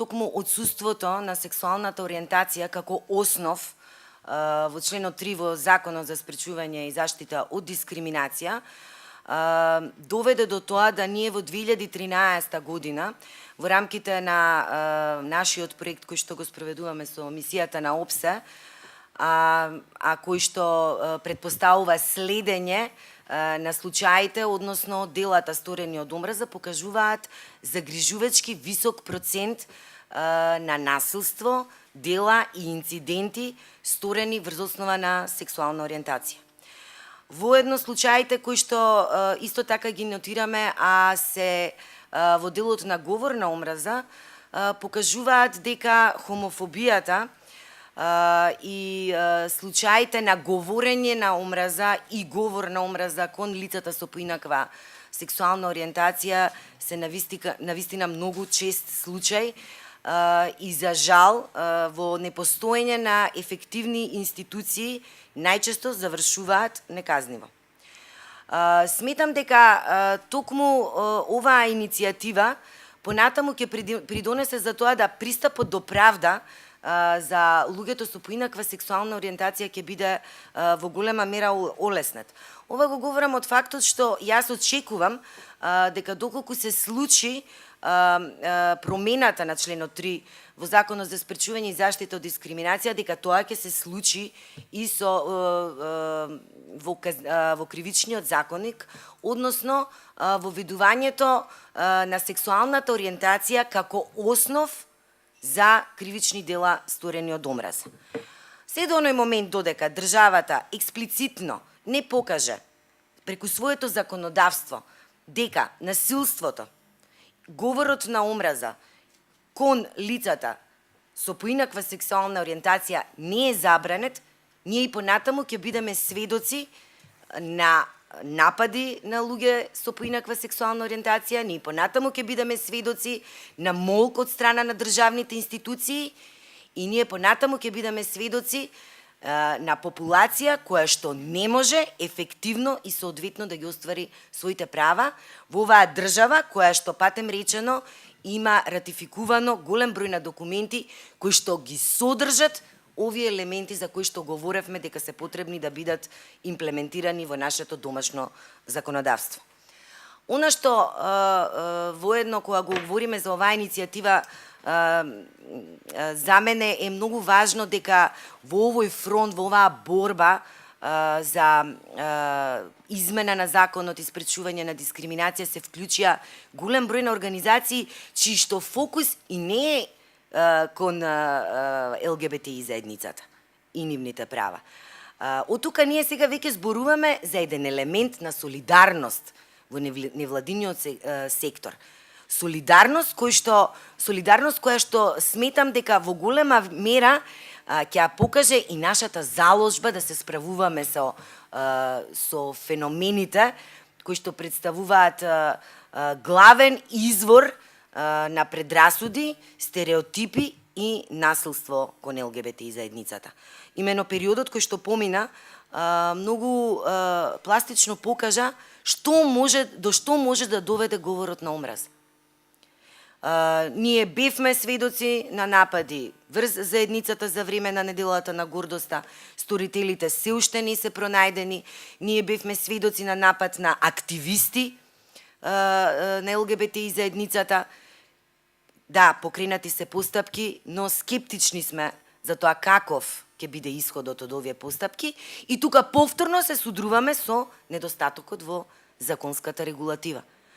токму отсуството на сексуалната ориентација како основ во членот 3 во Законот за спречување и заштита од дискриминација доведе до тоа да ние во 2013 година во рамките на нашиот проект кој што го спроведуваме со мисијата на ОПСЕ, кој што предпоставува следење на случаите, односно делата сторени од омраза, покажуваат загрижувачки висок процент на насилство, дела и инциденти сторени врз основа на сексуална ориентација. Воедно случаите кои што исто така ги нотираме, се во делот на говор на омраза, покажуваат дека хомофобијата и случаите на говорење на омраза и говор на омраза кон лицата со поинаква сексуална ориентација се навистина многу чест случај и за жал во непостоење на ефективни институции најчесто завршуваат неказниво. Сметам дека токму оваа иницијатива понатаму ќе придонесе за тоа да пристапот до правда за луѓето со поинаква сексуална ориентација ќе биде во голема мера олеснет. Ова го говорам од фактот што јас очекувам дека доколку се случи промената на членот 3 во Законот за спречување и заштита од дискриминација, дека тоа ќе се случи и во кривичниот законник, односно во видувањето на сексуалната ориентација како основ за кривични дела сторени од омраза. Се до оној момент додека државата експлицитно не покаже преку своето законодавство дека насилството, говорот на омраза кон лицата со поинаква сексуална ориентација не е забранет, ние и понатаму ќе бидеме сведоци на напади на луѓе со поинаква сексуална ориентација, ние понатаму ќе бидеме сведоци на молк од страна на државните институции и ние понатаму ќе бидеме сведоци на популација која што не може ефективно и соодветно да ги оствари своите права во оваа држава која што патем речено има ратификувано голем број на документи кои што ги содржат овие елементи за кои што говоревме дека се потребни да бидат имплементирани во нашето домашно законодавство. Она што воедно кога го говориме за оваа иницијатива, за мене е многу важно дека во овој фронт, во оваа борба за измена на законот и спречување на дискриминација се вклучија голем број на организации чии што фокус и не е кон ЛГБТИ заедницата и нивните права. Од тука ние сега веќе зборуваме за еден елемент на солидарност во невладиниот сектор. Солидарност која што сметам дека во голема мера ќе ја покаже и нашата заложба да се справуваме со феномените кои што представуваат главен извор на предрасуди, стереотипи и насилство кон ЛГБТИ заедницата. Имено периодот кој што помина многу пластично покажа до што може да доведе говорот на омраз. Ние бевме сведоци на напади врз заедницата за време на неделата на гордоста, сторителите се уште не се пронајдени, ние бевме сведоци на напад на активисти на ЛГБТИ заедницата. Да, покренати се постапки, но скептични сме за тоа каков ќе биде исходот од овие постапки и тука повторно се судруваме со недостатокот во законската регулатива.